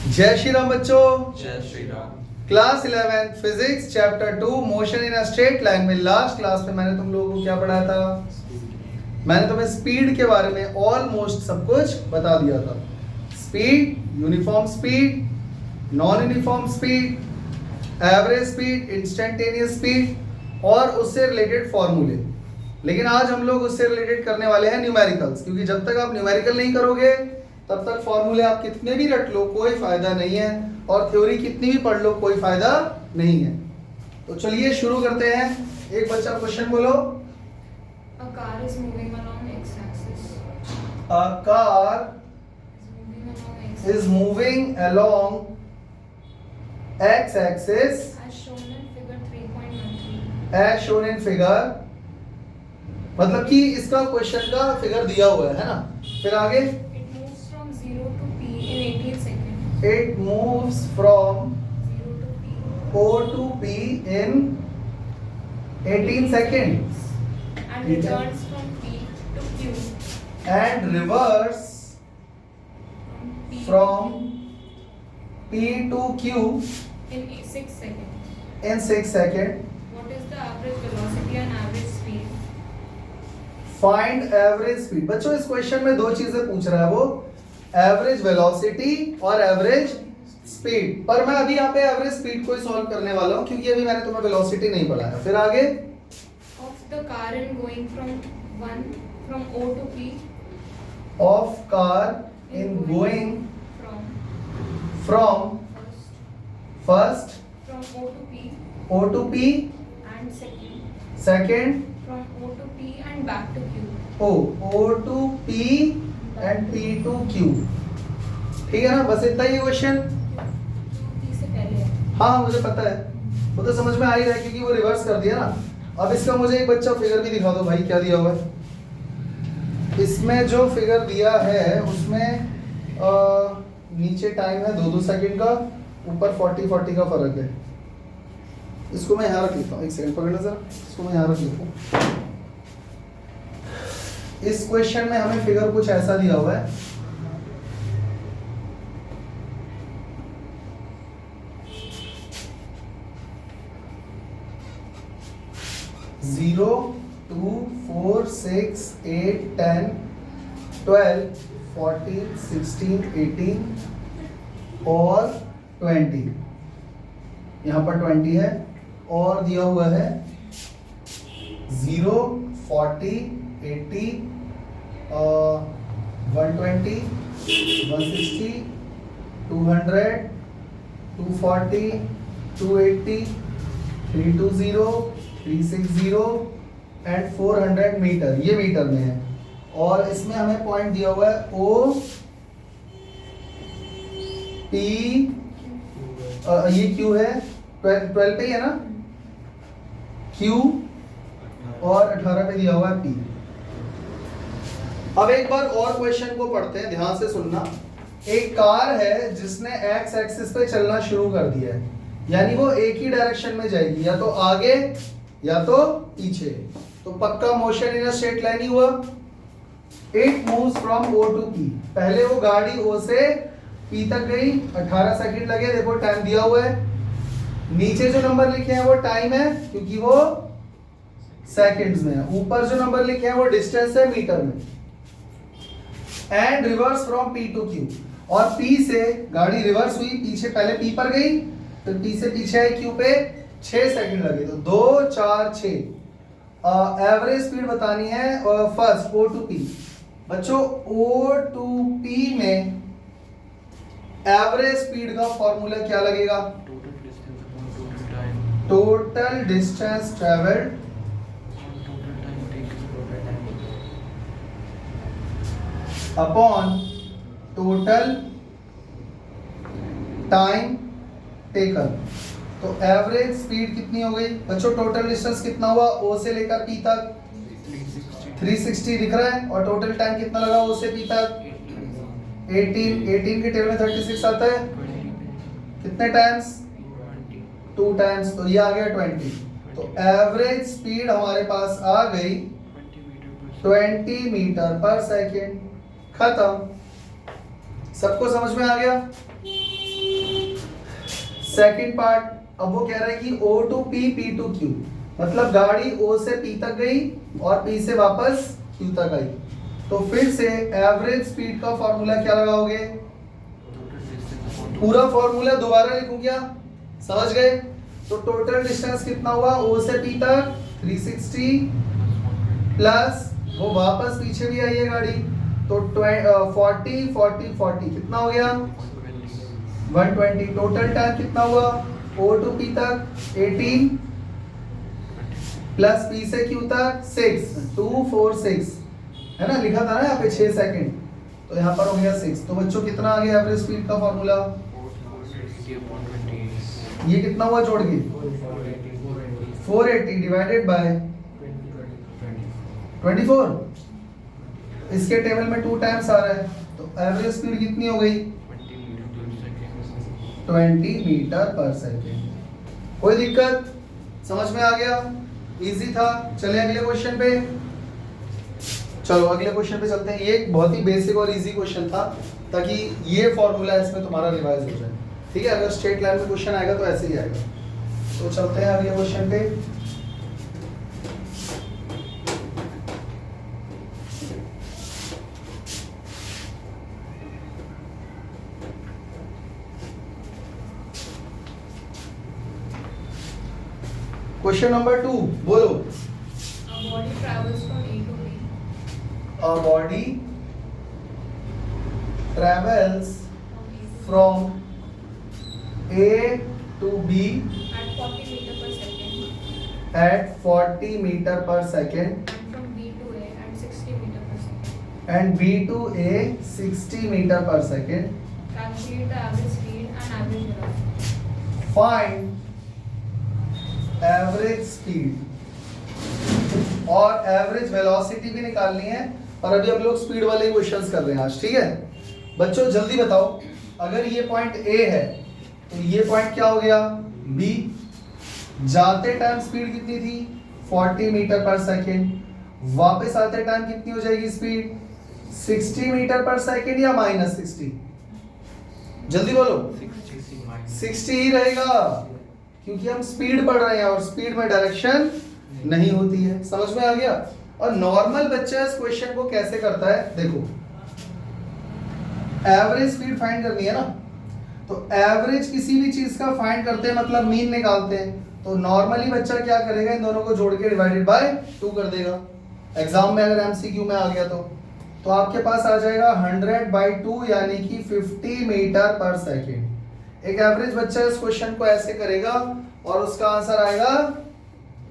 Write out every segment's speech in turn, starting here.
जय श्री राम बच्चों। जय Shri Ram. Class 11 physics chapter 2 motion in a straight line में लास्ट क्लास में मैंने तुम लोगों को क्या पढ़ाया था? मैंने तुम्हें स्पीड के बारे में ऑलमोस्ट सब कुछ बता दिया था। Speed, uniform speed, non uniform speed, average speed, instantaneous speed और उससे रिलेटेड फॉर्मूले। लेकिन आज हम लोग उससे रिलेटेड करने वाले हैं न्यूमेरिकल्स, क्योंकि जब तक आप न्यूमेरिकल नहीं करोगे तब तक फॉर्मूले आप कितने भी रट लो कोई फायदा नहीं है, और थ्योरी कितनी भी पढ़ लो कोई फायदा नहीं है। तो चलिए शुरू करते हैं। एक बच्चा क्वेश्चन बोलो। A car is moving along x-axis. A car Is moving along is moving along x-axis as shown in figure 3.13. as shown in figure, मतलब कि इसका क्वेश्चन का फिगर दिया हुआ है ना। फिर आगे It moves from 0 to p in 18 seconds. it moves from 0 to p. O to P in 18 seconds And returns from p to q and reverse from p from P to Q in 6 seconds. in 6 seconds. What is the average velocity and average speed? Find average speed। बच्चों इस question में दो चीजें पूछ रहा है वो, average velocity और एवरेज स्पीड। पर मैं अभी यहाँ पे एवरेज स्पीड को ही सॉल्व करने वाला हूँ, क्योंकि अभी मैंने तुम्हें वेलोसिटी नहीं पढ़ाया। फिर आगे Of the car in going from O to P. Of car in going From from first first from O to P O to P and second second from O to P and back to Q. O to P and P to Q। ठीक है ना, बस इतना ही question. P से पहले है। हाँ मुझे पता है, वो तो समझ में आ ही रहा है क्योंकि वो रिवर्स कर दिया ना। अब इसका मुझे एक बच्चा फिगर भी दिखा दो भाई, क्या दिया हुआ है इसमें? जो फिगर दिया है उसमें नीचे टाइम है 2-2 सेकंड का, ऊपर 40-40 का फर्क है। इसको मैं यहाँ रख लेता हूँ, एक सेकंड पकड़ना जरा, इसको मैं यहाँ रख लेता हूँ। इस क्वेश्चन में हमें फिगर कुछ ऐसा दिया हुआ है। जीरो 2 4 6 8 10 12 14 16 18 और 20, यहाँ पर 20 है, और दिया हुआ है 0 40 80 120 160 200 240 280 320 360 एंड 400 मीटर, ये मीटर में है। और इसमें हमें पॉइंट दिया हुआ है O P, ये Q है, 12 पे ही है ना Q, और 18 पे दिया हुआ है P। अब एक बार और क्वेश्चन को पढ़ते हैं, ध्यान से सुनना। एक कार है जिसने एक्स एक्सिस पे चलना शुरू कर दिया है, यानी वो एक ही डायरेक्शन में जाएगी, या तो आगे या तो पीछे। तो पक्का motion in a straight line ही हुआ। It moves from O to P। पहले वो गाड़ी O से P तक गई, 18 सेकंड लगे, देखो टाइम दिया हुआ है। नीचे जो नंबर लिखे हैं वो टाइम है क्योंकि वो सेकंड्स में है, ऊपर जो नंबर लिखे हैं वो डिस्टेंस है मीटर में। And reverse from P to Q, और P से गाड़ी रिवर्स हुई, पीछे पहले P पर गई, फिर P से पीछे आई Q पे, 6 सेकंड लगे, तो 2 4 6। एवरेज स्पीड बतानी है फर्स्ट O टू P। बच्चों O टू P में एवरेज स्पीड का फॉर्मूला क्या लगेगा? Total distance travelled upon total time taken. तो एवरेज स्पीड कितनी हो गई बच्चों? टोटल डिस्टेंस कितना हुआ O से लेकर P तक? 360 दिख रहा है, और टोटल टाइम कितना लगा O से P तक? 18 के टेबल में 36 आता है, कितने टाइम्स? 2 टाइम्स, तो ये आ गया 20। तो एवरेज स्पीड हमारे पास आ गई 20 मीटर पर सेकेंड। खत्म। सबको समझ में आ गया? सेकंड पार्ट, अब वो कह रहा है कि O to P, P to Q, मतलब गाड़ी O से P तक गई और P से वापस Q तक आई। तो फिर से एवरेज स्पीड का फॉर्मूला क्या लगाओगे? पूरा फॉर्मूला दोबारा लिखूं क्या? समझ गए? तो टोटल डिस्टेंस कितना हुआ O से P तक 360 प्लस वो वापस पीछे भी आई है गाड़ी, तो 40 40 40 कितना हो गया? 120। टोटल टाइम कितना हुआ O to P तक 18 प्लस P से Q तक 6, 246 है ना, लिखा था ना यहाँ पे 6 सेकंड, तो यहाँ पर हो गया 6। तो बच्चों कितना आ गया एवरेज स्पीड का फॉर्मूला? ये कितना हुआ जोड़ के? 480 डिवाइडेड बाय 24। इसके टेबल में 2 टाइम्स आ रहा है, तो एवरेज स्पीड कितनी हो गई? 20 मीटर पर सेकेंड। कोई दिक्कत? समझ में आ गया? इजी था। चले अगले क्वेश्चन पे। चलो अगले क्वेश्चन पे चलते हैं। ये एक बहुत ही बेसिक और इजी क्वेश्चन था, ताकि ये फॉर्मूला इसमें तुम्हारा रिवाइज हो जाए। ठीक है, अगर स्ट्रेट लाइन में क्वेश्चन आएगा तो ऐसे ही आएगा। तो चलते हैं अगले क्वेश्चन पे। क्वेश्चन नंबर 2 बोलो। A body travels from A to B A body travels from A to from A to B B at 40 meter per at 40 meter per second second, and from B to A at 60 meter per second. and B to A 60 meter per second. Calculate the average speed and average velocity. Find average speed और average velocity भी निकालनी है, और अभी हम लोग speed वाले questions कर रहे हैं आज। ठीक है बच्चों, जल्दी बताओ, अगर ये पॉइंट A है तो ये पॉइंट क्या हो गया? B। जाते टाइम स्पीड कितनी थी? 40 मीटर पर सेकेंड। वापस आते टाइम कितनी हो जाएगी स्पीड? 60 मीटर पर सेकेंड या -60? जल्दी बोलो। 60 ही रहेगा, क्योंकि हम स्पीड पढ़ रहे हैं और स्पीड में डायरेक्शन नहीं होती है। समझ में आ गया? और नॉर्मल बच्चा इस क्वेश्चन को कैसे करता है, देखो, एवरेज स्पीड फाइंड करनी है ना, तो एवरेज किसी भी चीज का फाइंड करते हैं मतलब मीन निकालते हैं, तो नॉर्मली बच्चा क्या करेगा? इन दोनों को जोड़ के डिवाइडेड बाय 2 कर देगा। एग्जाम में अगर एमसीक्यू में आ गया तो आपके पास आ जाएगा 100/2 यानी कि 50 मीटर पर सेकेंड। एक एवरेज बच्चा इस क्वेश्चन को ऐसे करेगा और उसका आंसर आएगा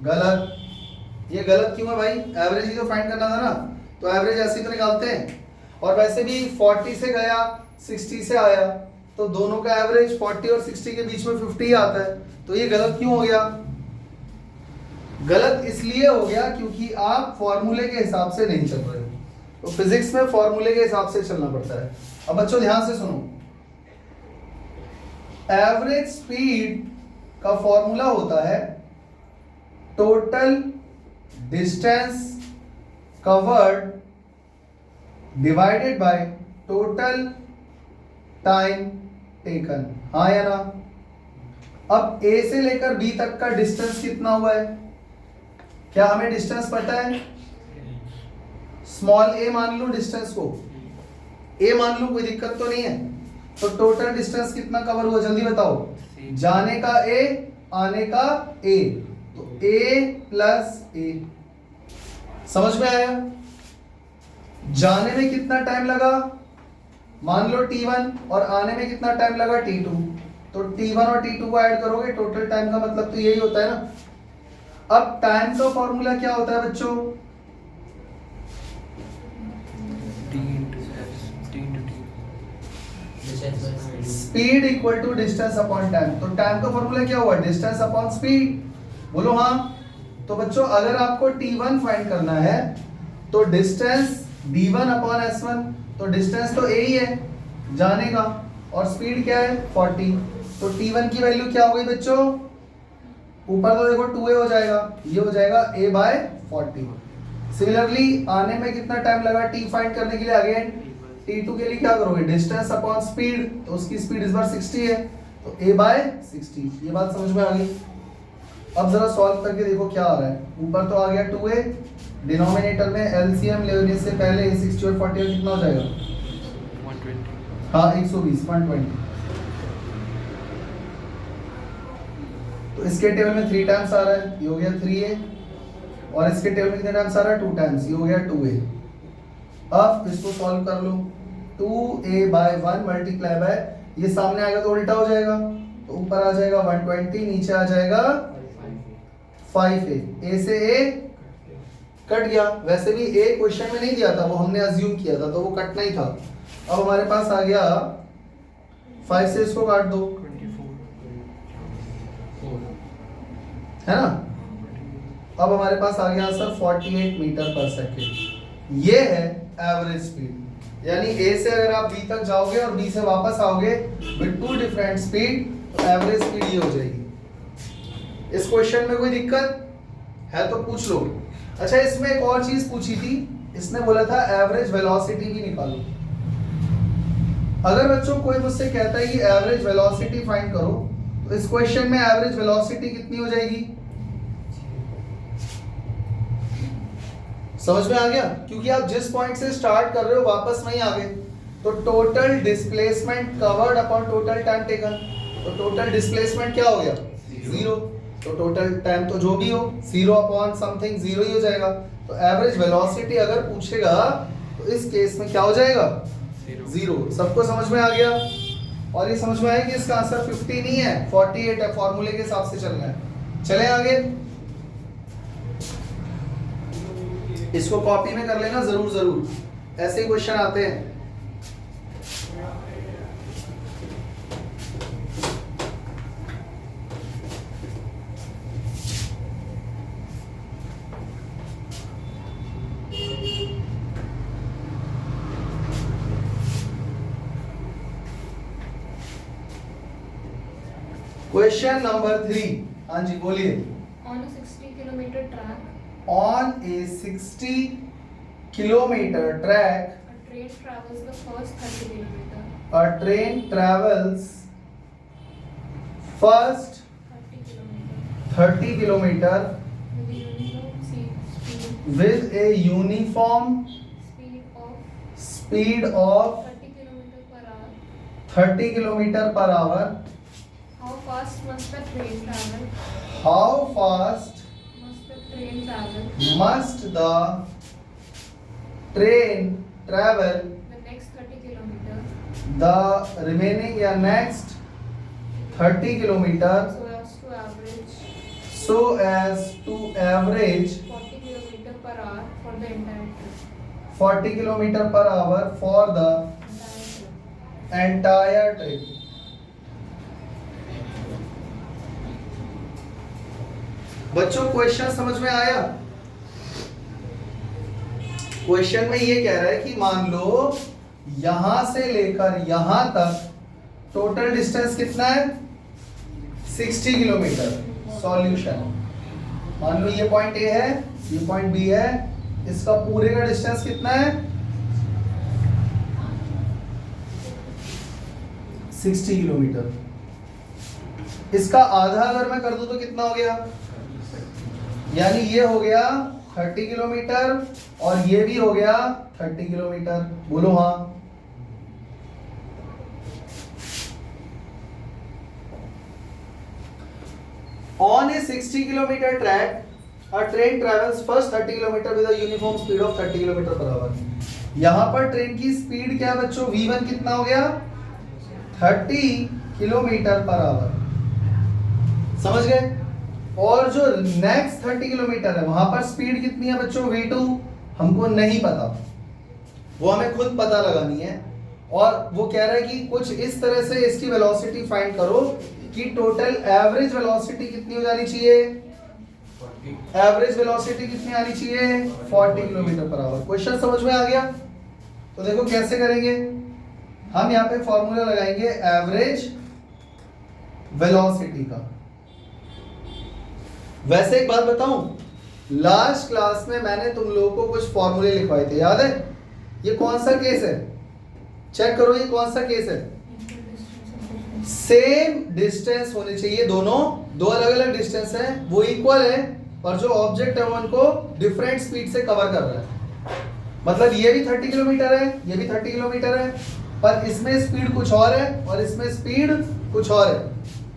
गलत। ये गलत क्यों है भाई? एवरेज ही तो फाइंड करना था ना, तो एवरेज ऐसे ही तो निकालते हैं। और वैसे भी 40 से गया 60 से आया, तो दोनों का एवरेज 40 और 60 के बीच में 50 आता है, तो ये गलत क्यों हो गया? गलत इसलिए हो गया क्योंकि आप फॉर्मूले के हिसाब से नहीं चल रहे हो। तो फिजिक्स में फॉर्मूले के हिसाब से चलना पड़ता है। अब बच्चों ध्यान से सुनो, एवरेज स्पीड का फॉर्मूला होता है total distance covered divided by total time taken. हाँ या ना? अब A से लेकर B तक का डिस्टेंस कितना हुआ है? क्या हमें डिस्टेंस पता है? स्मॉल a मान लो डिस्टेंस को, A मान लो, कोई दिक्कत तो नहीं है। तो टोटल डिस्टेंस कितना कवर हुआ जल्दी बताओ? जाने का A, आने का A, तो A प्लस A। समझ में आया? जाने में कितना टाइम लगा? मान लो T1, और आने में कितना टाइम लगा? T2। तो T1 और T2 को ऐड करोगे, टोटल टाइम का मतलब तो यही होता है ना। अब टाइम का फॉर्मूला क्या होता है बच्चों? Speed equal to distance upon time. तो टाइम का फॉर्मूला क्या हुआ? Distance upon speed. बोलो हाँ। तो बच्चों अगर आपको T1 फाइंड करना है तो डिस्टेंस D1 अपॉन S1, तो डिस्टेंस तो A ही है जाने का, और स्पीड क्या है? 40। तो T1 की वैल्यू क्या हो गई बच्चों? ऊपर तो देखो 2A हो जाएगा, ये हो जाएगा A/40। सिमिलरली आने में कितना टाइम लगा T फाइंड करने के लिए? अगेन T2 के लिए क्या करोगे? डिस्टेंस अपॉन स्पीड, तो उसकी स्पीड इस बार 60 है, तो a बाय 60, ये बात समझ में आ गई। अब जरा सॉल्व करके देखो क्या आ रहा है। ऊपर तो आ गया 2a, डिनोमिनेटर में एलसीएम लेने से पहले 60 और 40 कितना हो जाएगा? 120। हाँ 120, 120। तो इसके टेबल में 3 टाइम्स आ रहा है, ये हो गया 3a, और इसके टेबल में कितने टाइम्स आ रहा है? 2 टाइम्स, ये हो गया 2a। अब इसको सॉल्व कर लो। 2a बाय 1 मल्टीप्लाई बाय, ये सामने आएगा तो उल्टा हो जाएगा, तो ऊपर आ जाएगा 120, नीचे आ जाएगा 5a। a से a कट गया। वैसे भी a क्वेश्चन में नहीं दिया था, वो हमने अज्यूम किया था, तो वो कटना ही था। अब हमारे पास आ गया 5 से इसको काट दो, 24। है ना। अब हमारे पास आ गया आंसर 48 मीटर पर सेकेंड। ये है एवरेज स्पीड। यानी A से अगर आप B तक जाओगे और B से वापस आओगे विद 2 डिफरेंट स्पीड, तो एवरेज स्पीड ये हो जाएगी। इस क्वेश्चन में कोई दिक्कत है तो पूछ लो। अच्छा, इसमें एक और चीज पूछी थी, इसने बोला था एवरेज वेलोसिटी भी निकालो। अगर बच्चों कोई मुझसे कहता है कि एवरेज वेलोसिटी फाइंड करो, तो इस क्वेश्चन में एवरेज वेलोसिटी कितनी हो जाएगी? समझ में आ गया? क्योंकि आप जिस पॉइंट से स्टार्ट कर रहे हो वापस वहीं आ गए। तो total displacement covered upon total time taken, तो टोटल डिस्प्लेसमेंट क्या हो गया? 0। तो टोटल टाइम तो जो भी हो 0 अपॉन समथिंग 0 ही हो जाएगा। तो एवरेज वेलोसिटी अगर पूछेगा तो इस केस में क्या हो जाएगा? 0। सबको समझ में आ गया? और ये समझ में आया कि इसका आंसर 50 नहीं है, 48 है। फॉर्मूले के हिसाब से चलना है। चलें आगे। इसको कॉपी में कर लेना जरूर जरूर, ऐसे ही क्वेश्चन आते हैं। Question number 3। हाँ जी बोलिए। On a 60 kilometer track, On a 60 kilometer track, a train travels the first 30 kilometer. a train travels first 30 kilometer 30 kilometer with a uniform with a uniform speed speed of of 30 kilometer per hour. 30 kilometer per hour. How fast must the train travel? How fast Must the train travel must the train travel the next 30 kilometer the remaining या next 30 kilometer so as to average 40 kilometer per hour for the entire trip? 40 kilometer per hour for the entire trip. बच्चों question समझ में आया? Question में ये कह रहा है कि मान लो यहां से लेकर यहां तक टोटल डिस्टेंस कितना है? 60 किलोमीटर। सॉल्यूशन, मान लो ये पॉइंट ए है, ये पॉइंट बी है, इसका पूरे का डिस्टेंस कितना है? 60 किलोमीटर। इसका आधा अगर मैं कर दूं तो कितना हो गया? यानी ये हो गया 30 किलोमीटर और ये भी हो गया 30 किलोमीटर। बोलो हाँ। On a 60 kilometer track, a train travels first 30 kilometer with a uniform speed of 30 kilometer per hour. यहाँ पर ट्रेन की स्पीड क्या है बच्चों? V1 कितना हो गया? 30 किलोमीटर पर आवर। समझ गए? और जो नेक्स्ट 30 किलोमीटर है वहां पर स्पीड कितनी है बच्चों? V2 हमको नहीं पता, वो हमें खुद पता लगानी है। और वो कह रहा है कि कुछ इस तरह से इसकी वेलोसिटी फाइंड करो कि टोटल एवरेज वेलोसिटी कितनी हो जानी चाहिए? एवरेज वेलोसिटी कितनी आनी चाहिए? 40 किलोमीटर पर आवर। क्वेश्चन समझ में आ गया? तो देखो कैसे करेंगे हम। यहाँ पे फॉर्मूला लगाएंगे एवरेज वेलोसिटी का। वैसे एक बात बताऊं, लास्ट क्लास में मैंने तुम लोगों को कुछ फॉर्मूले लिखवाए थे, याद है? ये कौन सा केस है? चेक करो, ये कौन सा केस है? सेम डिस्टेंस होने चाहिए, दोनों दो अलग अलग डिस्टेंस है वो इक्वल है, और जो ऑब्जेक्ट है वो उनको डिफरेंट स्पीड से कवर कर रहा है। मतलब ये भी 30 किलोमीटर है, ये भी 30 किलोमीटर है, पर इसमें स्पीड कुछ और है और इसमें स्पीड कुछ और है।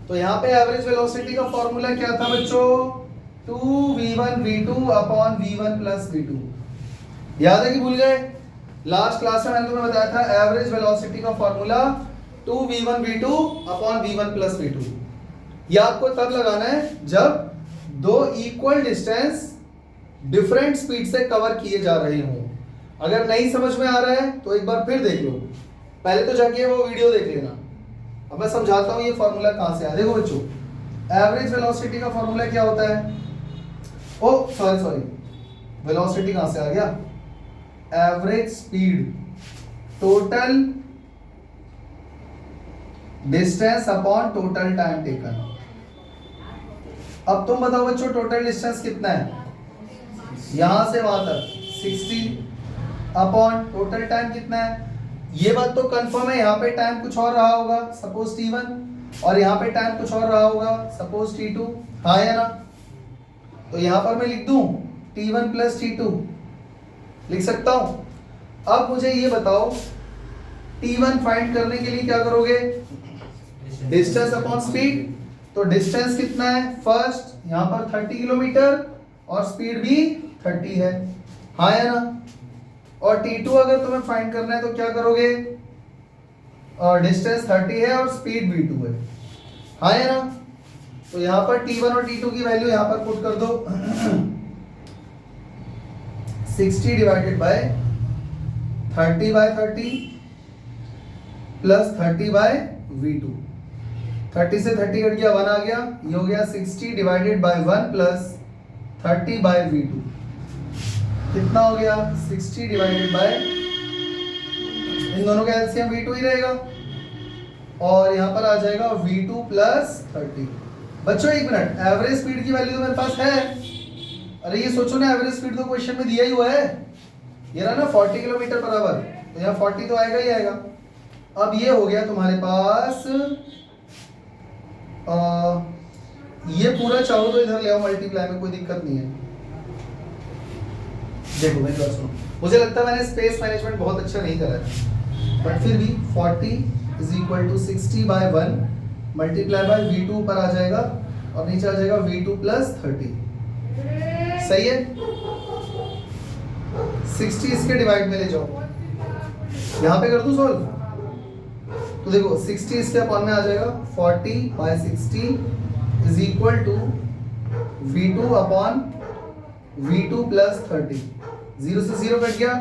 तो यहाँ पे एवरेज वेलोसिटी का फॉर्मूला क्या था बच्चों? 2v1 v2 upon v1 plus v2। याद है कि भूल गए? लास्ट क्लास में मैंने तुम्हें बताया था एवरेज वेलोसिटी का formula 2v1 v2 upon v1 plus v2। ये आपको तब लगाना है जब दो इक्वल डिस्टेंस डिफरेंट स्पीड से कवर किए जा रहे हों। अगर नहीं समझ में आ रहा है तो एक बार फिर देख लो, पहले तो जाके वो वीडियो देख लेना। अब मैं समझाता हूं ये फॉर्मूला कहां से आया। देखो बच्चों, एवरेज वेलोसिटी का फॉर्मूला क्या होता है? ओ सॉरी, वेलोसिटी कहां से आ गया? Average speed total distance upon total time taken. अब तुम बताओ बच्चों टोटल डिस्टेंस कितना है? यहां से वहां तक 60 अपॉन टोटल टाइम कितना है? ये बात तो कंफर्म है, यहाँ पे टाइम कुछ और रहा होगा सपोज t1, और यहाँ पे टाइम कुछ और रहा होगा सपोज t2, हाँ या ना? तो यहाँ पर मैं लिख दूं t1 प्लस t2 लिख सकता हूं। अब मुझे ये बताओ t1 फाइंड करने के लिए क्या करोगे? Distance upon speed. तो डिस्टेंस कितना है? फर्स्ट यहाँ पर 30 किलोमीटर और स्पीड भी 30 है, हाँ या ना? और t2 अगर तुम्हें फाइंड करना है तो क्या करोगे? और डिस्टेंस 30 है और स्पीड v2 है, हाँ या ना? तो यहाँ पर t1 और t2 की वैल्यू यहाँ पर पुट कर दो 60 डिवाइडेड बाय 30/30 प्लस 30/v2। 30 से 30 कट गया, 1 आ गया, ये हो गया 60 डिवाइडेड बाय 1 प्लस 30/v2। कितना हो गया? 60 डिवाइडेड बाय, इन दोनों का एलसीएम v2 ही रहेगा, और यहाँ पर आ जाएगा v2 प्लस 30। बच्चों एक मिनट, एवरेज स्पीड की वैल्यू तो मेरे पास है। अरे ये सोचो ना, एवरेज स्पीड तो क्वेश्चन में दिया ही हुआ है, ये रहा ना 40 किलोमीटर पर आवर, तो यहाँ 40 तो आएगा ही आएगा। अब ये हो गया तुम्हारे पास ये पूरा चाहो तो इधर ले आओ मल्टीप्लाई में, कोई दिक्कत नहीं है। देखो मेरी बात सुनो, मुझे लगता है मैंने स्पेस मैनेजमेंट बहुत अच्छा नहीं करा है, बट फिर भी 40 is equal to 60/1 multiply by v2 ऊपर आ जाएगा और नीचे आ जाएगा v2 प्लस 30। सही है? 60 इसके डिवाइड में ले जाओ, यहां पे कर दूं सॉल्व, तो देखो 60 इसके अपॉन में आ जाएगा 40/60 is equal to v2 upon v2 plus 30। 0 से 0 कट गया,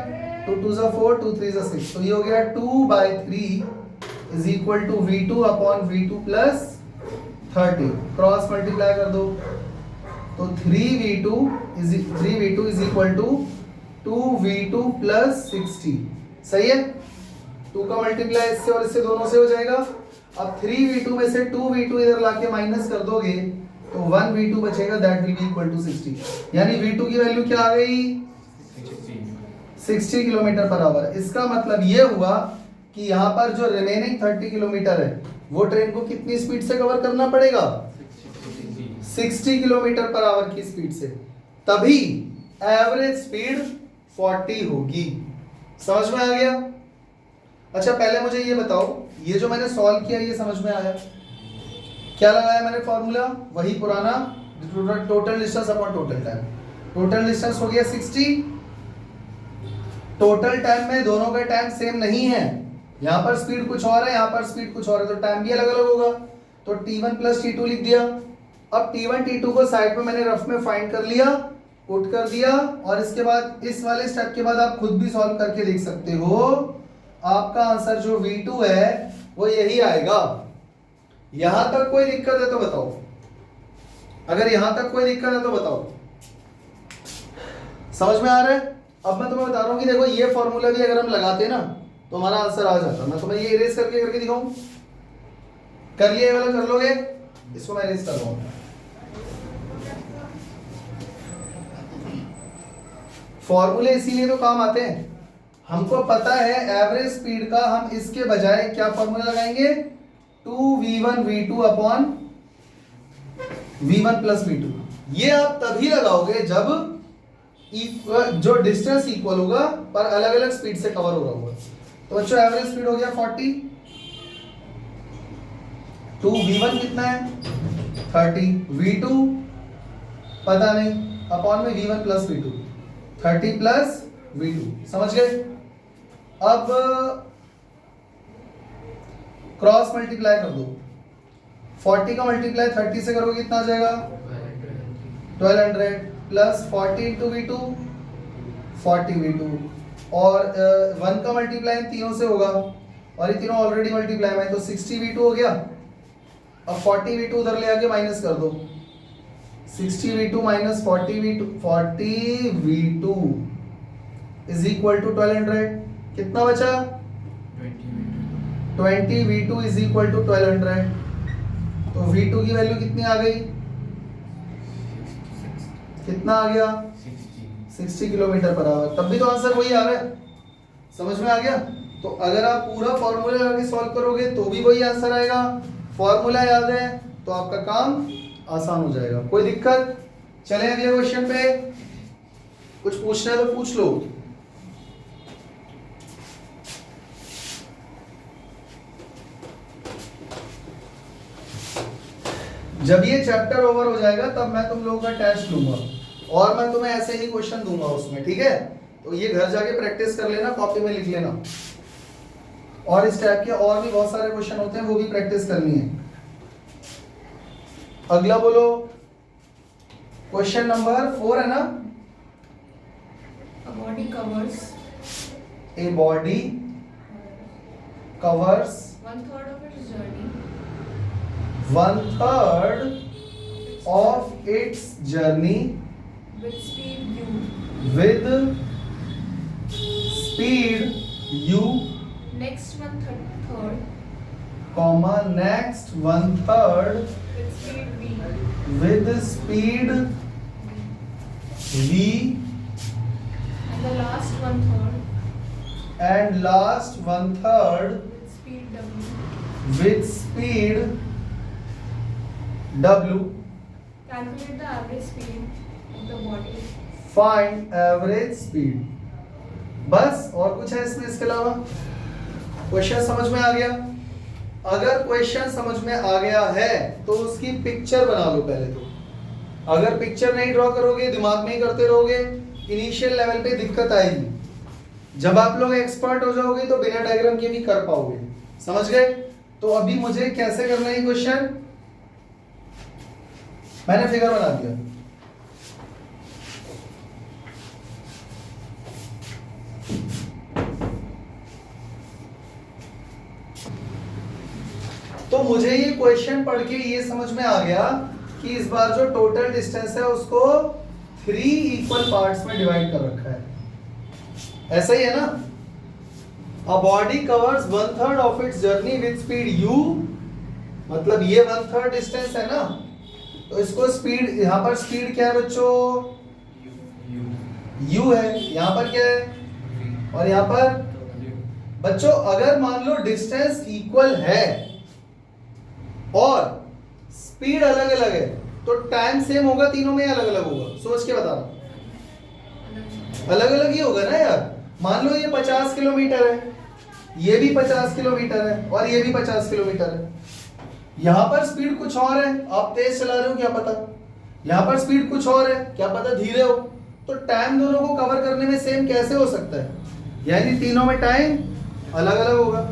2 2 जा 4, 2 3 जा 6, तो ये हो गया 2/3 is equal to v2 upon v2 plus 30। Cross multiply कर दो, तो 3v2 is equal to 2v2 plus 60। सही है? 2 का मल्टीप्लाई इससे और इससे दोनों से हो जाएगा। अब 3v2 में से 2v2 इधर लाके माइनस कर दोगे तो 1v2 बचेगा, that will be equal to 60। यानी v2 की वैल्यू क्या आ गई? 60 किलोमीटर पर आवर। इसका मतलब ये हुआ कि यहाँ पर जो रिमेनिंग 30 किलोमीटर है वो ट्रेन को कितनी स्पीड से कवर करना पड़ेगा? 60 किलोमीटर पर आवर की स्पीड से, तभी एवरेज स्पीड 40 होगी। समझ में आ गया? अच्छा पहले मुझे ये बताओ, ये जो मैंने सॉल्व किया ये समझ में आया? क्या लगाया मैंने फॉर्मूला? वही पुराना, total distance upon total time. Total distance हो गया 60, टोटल टाइम में दोनों का टाइम सेम नहीं है, यहाँ पर स्पीड कुछ और है, यहाँ पर स्पीड कुछ और है, तो टाइम भी अलग अलग होगा। तो t1 प्लस t2 लिख दिया। अब t1 t2 को साइड पे मैंने रफ में फाइंड कर लिया, पुट कर दिया, और इसके बाद इस वाले स्टेप के बाद आप खुद भी सॉल्व करके देख सकते हो। आपका आंसर जो v2 है वो यही आएगा। यहां तक कोई दिक्कत है तो बताओ, अगर यहां तक कोई दिक्कत है तो बताओ। समझ में आ रहा है? अब मैं तुम्हें बता रहा हूं कि देखो ये फॉर्मूला भी अगर हम लगाते ना तो हमारा आंसर आ जाता। मैं तुम्हें ये इरेज करके दिखाऊं, कर लिया वाला कर लोगे? इसको मैं इरेज कर रहा हूं। फॉर्मूले इसीलिए तो काम आते हैं, हमको पता है एवरेज स्पीड का, हम इसके बजाय क्या फॉर्मूला लगाएंगे? 2v1 v2 upon v1 plus v2। ये आप तभी लगाओगे जब जो डिस्टेंस इक्वल होगा पर अलग अलग स्पीड से कवर हो रहा होगा। तो बच्चों एवरेज स्पीड हो गया 40, 2v1 कितना है 30, v2 पता नहीं, अपॉन में v1 plus v2, 30 plus v2, समझ गए। अब क्रॉस मल्टीप्लाई कर दो, 40 का मल्टीप्लाई 30 से करोगे कितना आ जाएगा 1200 प्लस 40 इंटू v2 40 v2 और 1 का मल्टीप्लाई तीनों से होगा और ये तीनों ऑलरेडी मल्टीप्लाई में तो 60 v2 हो गया। अब 40 v2 उधर ले आके माइनस कर दो, 60 v2 minus 40 v2 is equal to 1200। कितना बचा 20 v2 इज इक्वल टू 1200। तो v2 की वैल्यू कितनी आ गई, कितना आ गया 60 किलोमीटर पर आवर। तब भी तो आंसर वही आ रहा है, समझ में आ गया। तो अगर आप पूरा फॉर्मूला लगा के सॉल्व करोगे तो भी वही आंसर आएगा। फॉर्मूला याद है तो आपका काम आसान हो जाएगा। कोई दिक्कत? चलें अगले क्वेश्चन पे। कुछ पूछना है तो पूछ लो। जब ये चैप्टर ओवर हो जाएगा तब मैं तुम लोगों का टेस्ट लूंगा और मैं तुम्हें ऐसे ही क्वेश्चन दूंगा उसमें, ठीक है। तो ये घर जाके प्रैक्टिस कर लेना, कॉपी में लिख लेना। और इस टाइप के और भी बहुत सारे क्वेश्चन होते हैं, वो भी प्रैक्टिस करनी है। अगला बोलो, क्वेश्चन नंबर 4 है ना। A body covers a body covers 1/3 of its journey 1/3 of its journey with speed u. with speed u, Next 1/3 comma next 1/3 with speed v. with speed v And the last 1/3 and last 1/3 with speed w. with speed w. Calculate the average speed of the body. Find average speed। बस और कुछ है इसमें इसके अलावा? Question समझ में आ गया? अगर क्वेश्चन समझ में आ गया है तो उसकी पिक्चर बना लो पहले तो। अगर पिक्चर नहीं ड्रॉ करोगे, दिमाग में ही करते रहोगे, इनिशियल लेवल पे दिक्कत आएगी। जब आप लोग एक्सपर्ट हो जाओगे तो बिना डायग्राम के भी कर पाओगे, समझ गए। तो अभी मुझे कैसे करना है क्वेश्चन, मैंने फिगर बना दिया। तो मुझे ये क्वेश्चन पढ़ के ये समझ में आ गया कि इस बार जो टोटल डिस्टेंस है उसको 3 इक्वल पार्ट्स में डिवाइड कर रखा है। ऐसा ही है ना। A body covers 1/3 of its journey with speed u, मतलब ये 1/3 डिस्टेंस है ना। तो इसको स्पीड, यहां पर स्पीड क्या है बच्चों, u है, यहां पर क्या है और यहां पर बच्चों अगर मान लो डिस्टेंस इक्वल है और स्पीड अलग अलग है तो टाइम सेम होगा तीनों में, अलग अलग होगा? सोच के बता रहा हूं, अलग अलग ही होगा ना यार। मान लो ये 50 किलोमीटर है, ये भी 50 किलोमीटर है और ये भी 50 किलोमीटर है। यहां पर स्पीड कुछ और है, आप तेज चला रहे हो क्या पता, यहां पर स्पीड कुछ और है, क्या पता धीरे हो। तो टाइम दोनों को कवर करने में सेम कैसे हो सकता है, यानी तीनों में टाइम अलग अलग होगा।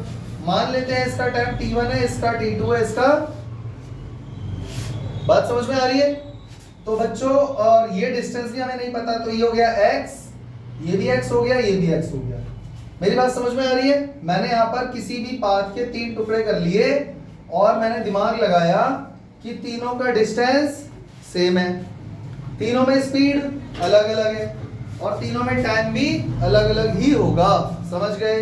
मान लेते हैं इसका टाइम t1 है, इसका t2 है, इसका। बात समझ में आ रही है? तो बच्चों और ये डिस्टेंस भी हमें नहीं पता, तो ये हो गया x, ये भी x हो गया, ये भी x हो गया। मेरी बात समझ में आ रही है? मैंने यहाँ पर किसी भी पाथ के 3 टुकड़े कर लिए और मैंने दिमाग लगाया कि तीनों का डिस्टेंस सेम है, तीनों में स्पीड अलग अलग है और तीनों में टाइम भी अलग अलग ही होगा। समझ गए?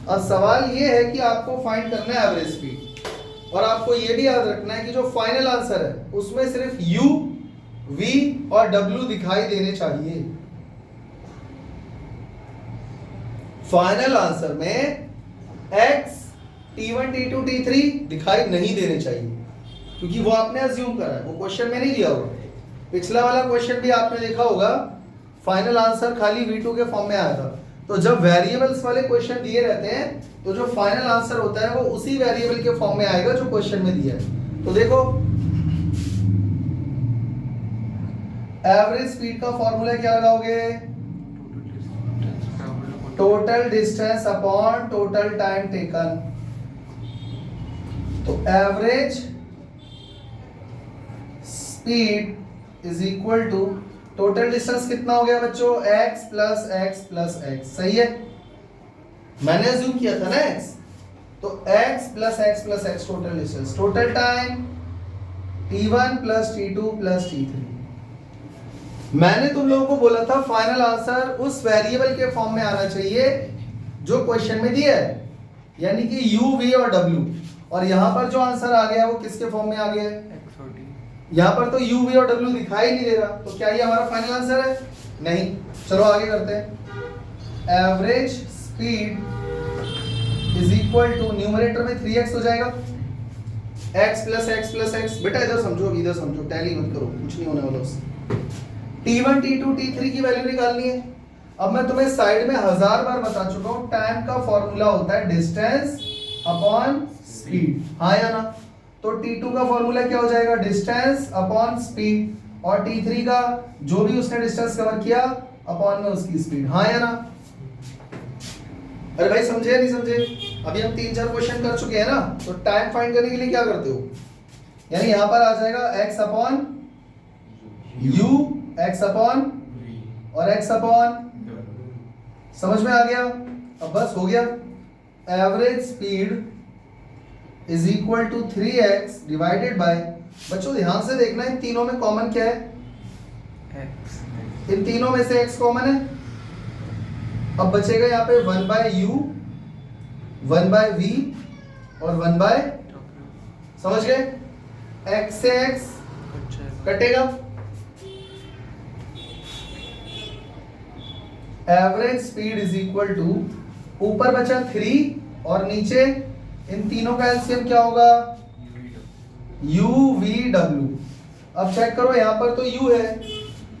अब सवाल ये है कि आपको फाइंड करना है एवरेज स्पीड, और आपको ये भी याद रखना है कि जो फाइनल आंसर है उसमें सिर्फ u, v और w दिखाई देने चाहिए। फाइनल आंसर में x, T1 T2 T3 दिखाई नहीं देने चाहिए, क्योंकि वो आपने अज्यूम करा है, वो क्वेश्चन में नहीं दिया होगा। पिछला वाला क्वेश्चन भी आपने देखा होगा, फाइनल आंसर खाली V2 के फॉर्म में आया था। तो जब वेरिएबल्स वाले क्वेश्चन दिए रहते हैं तो जो फाइनल आंसर होता है वो उसी वेरिएबल के फॉर्म में आएगा जो क्वेश्चन में दिया है। तो देखो एवरेज स्पीड का फॉर्मूला क्या लगाओगे? Total distance upon total time taken. तो average speed is equal to total distance कितना हो गया बच्चों? x plus x plus x. सही है, मैंने अज्यूम किया था ना x, तो x plus x plus x total distance. Total time t1 plus t2 plus t3। मैंने तुम लोगों को बोला था फाइनल आंसर उस वेरिएबल के फॉर्म में आना चाहिए जो क्वेश्चन में दिया है, यानी कि u, v और w। और यहां पर जो आंसर आ गया वो किसके फॉर्म में आ गया है? यहाँ पर तो u, v और w दिखाई नहीं दे रहा, तो क्या ये हमारा फाइनल आंसर है? नहीं। चलो आगे करते हैं। Average speed is equal to, numerator में 3x हो जाएगा, x plus x plus x. बेटा इधर समझो, टैली मत करो, कुछ नहीं होने वाला उससे। T1 T2 T3 की वैल्यू निकालनी है। अब मैं तुम्हें साइड में 1000 बार बता चुका हूँ, टाइम का फॉर्मूला होता है डिस्टेंस अपॉन स्पीड, हाँ या ना? तो T2 का फॉर्मूला क्या हो जाएगा? डिस्टेंस अपॉन स्पीड, और T3 का जो भी उसने डिस्टेंस कवर किया अपॉन में उसकी स्पीड, हाँ या ना? अरे भाई समझे या नहीं समझे? अभी हम 3-4 क्वेश्चन कर चुके हैं ना, तो टाइम फाइंड करने के लिए क्या करते हो? यानी यहां पर आ जाएगा x upon u, x upon और x अपॉन, समझ में आ गया? अब बस हो गया। Average speed is equal to 3x divided by, बच्चों ध्यान से देखना इन तीनों में कॉमन क्या है? x। इन तीनों में से x कॉमन है। अब बचेगा यहाँ पे 1 बाय u, 1 बाय v और 1 बाय, समझ गए? x से x कटेगा। Average speed is equal to, ऊपर बचा 3 और नीचे इन तीनों का एलसीएम क्या होगा? u v w। अब चेक करो, यहाँ पर तो u है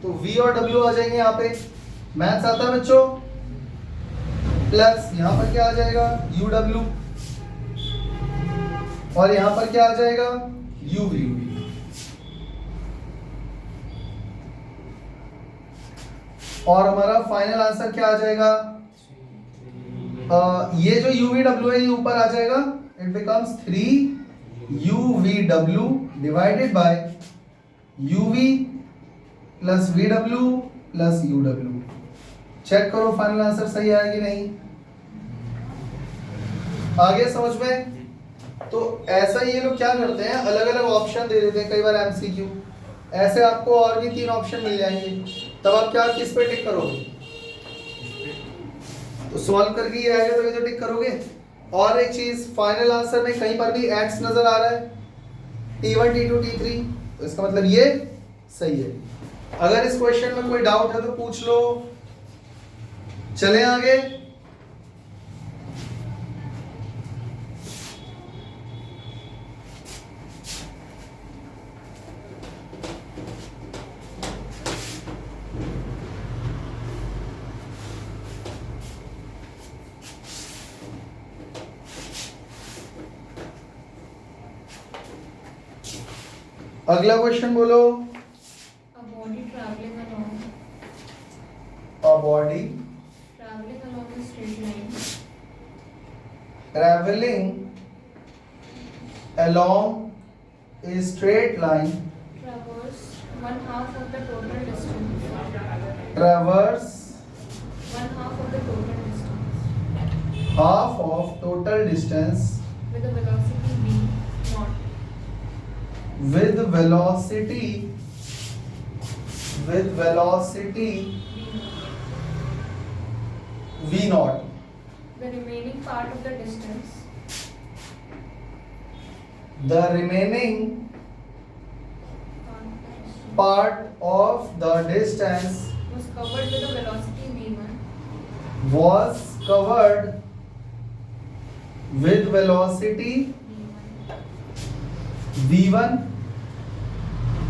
तो v और w आ जाएंगे यहाँ पे। मैथ्स आता है बच्चों? प्लस यहाँ पर क्या आ जाएगा? u w, और यहाँ पर क्या आ जाएगा? u v। और हमारा फाइनल आंसर क्या आ जाएगा? ये जो u v w है ये ऊपर आ जाएगा, it becomes 3 u v w divided by u v plus v w plus u w। Check करो फाइनल आंसर सही आया कि नहीं। आगे समझ में? तो ऐसा ये लोग क्या करते हैं, अलग अलग ऑप्शन दे देते हैं, कई बार एमसीक्यू ऐसे आपको और भी 3 ऑप्शन मिल जाएंगे, तब आप क्या किस पे टिक करोगे? तो सॉल्व करके ये आएगा तो टिक करोगे। और एक चीज, फाइनल आंसर में कहीं पर भी x नजर आ रहा है, T1 T2 T3, तो इसका मतलब ये सही है। अगर इस क्वेश्चन में कोई डाउट है तो पूछ लो। चलें आगे। अगला क्वेश्चन बोलो। A body traveling along A body a straight line traveling along a straight line traverse one half of the total distance. traverse One half of the total distance half of total distance with a velocity v naught. with velocity v naught. The remaining part of the distance part of the distance was covered with a velocity v1 was covered with velocity v1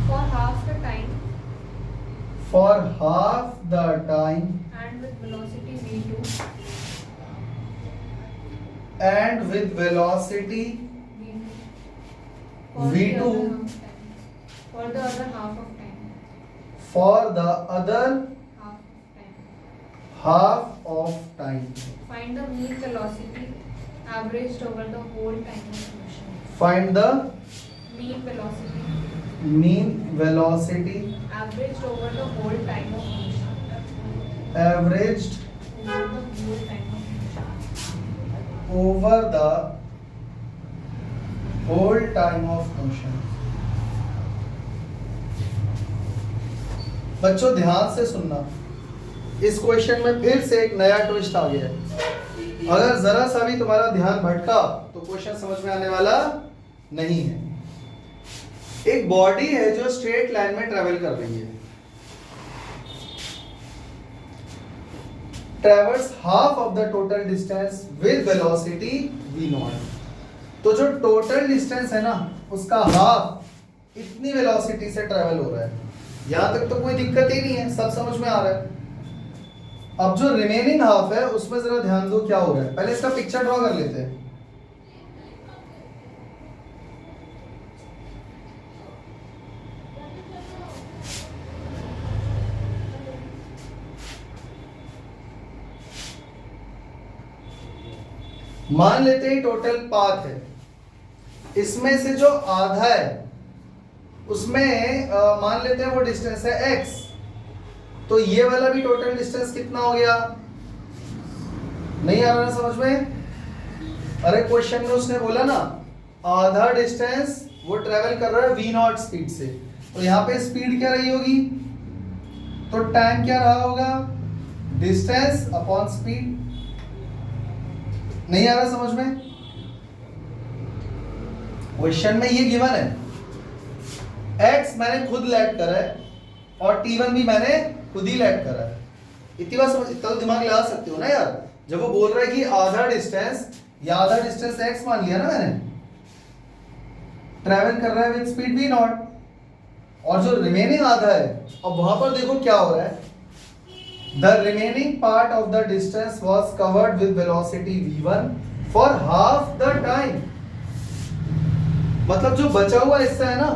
for half the time for half the time and with velocity v2 and with velocity v2 v2 for the other half of time. for the other Half of time. half of time. Find the mean velocity averaged over the whole time of motion. Find the Mean velocity mean velocity averaged over the whole time of motion. averaged Over the whole time of motion. over the whole time of motion. बच्चों ध्यान से सुनना, इस question में फिर से एक नया ट्विस्ट आ गया है। अगर जरा सा भी तुम्हारा ध्यान भटका तो क्वेश्चन समझ में आने वाला नहीं है। एक बॉडी है जो स्ट्रेट लाइन में ट्रेवल कर रही है, travels half of the total distance with velocity v not. तो जो टोटल डिस्टेंस है ना उसका हाफ इतनी वेलोसिटी से ट्रेवल हो रहा है। यहां तक तो कोई दिक्कत ही नहीं है, सब समझ में आ रहा है। अब जो रिमेनिंग हाफ है उसमें जरा ध्यान दो क्या हो रहा है। पहले इसका पिक्चर ड्रॉ कर लेते हैं। मान लेते हैं टोटल पाथ है, इसमें से जो आधा है उसमें मान लेते हैं वो डिस्टेंस है x, तो ये वाला भी टोटल डिस्टेंस कितना हो गया? नहीं आ रहा ना समझ में? अरे क्वेश्चन में उसने बोला ना आधा डिस्टेंस वो ट्रेवल कर रहा है v नॉट स्पीड से, तो यहाँ पे स्पीड क्या रही होगी? तो टाइम क्या रहा होगा? Distance upon speed. नहीं आ रहा समझ में? क्वेश्चन में ये गिवन है, x मैंने खुद लेट करा है और t1 भी मैंने खुद ही लेट करा है। इतनी बात समझ, इतना तो दिमाग लगा सकते हो ना यार। जब वो बोल रहा है कि आधा डिस्टेंस, या आधा डिस्टेंस x मान लिया ना मैंने, ट्रैवल कर रहा है विद स्पीड v नॉट, और जो रिमेनिंग आधा है, अब वहां पर देखो क्या हो रहा है। The remaining part of the distance was covered with velocity v1 for half the time। मतलब जो बचा हुआ हिस्सा है ना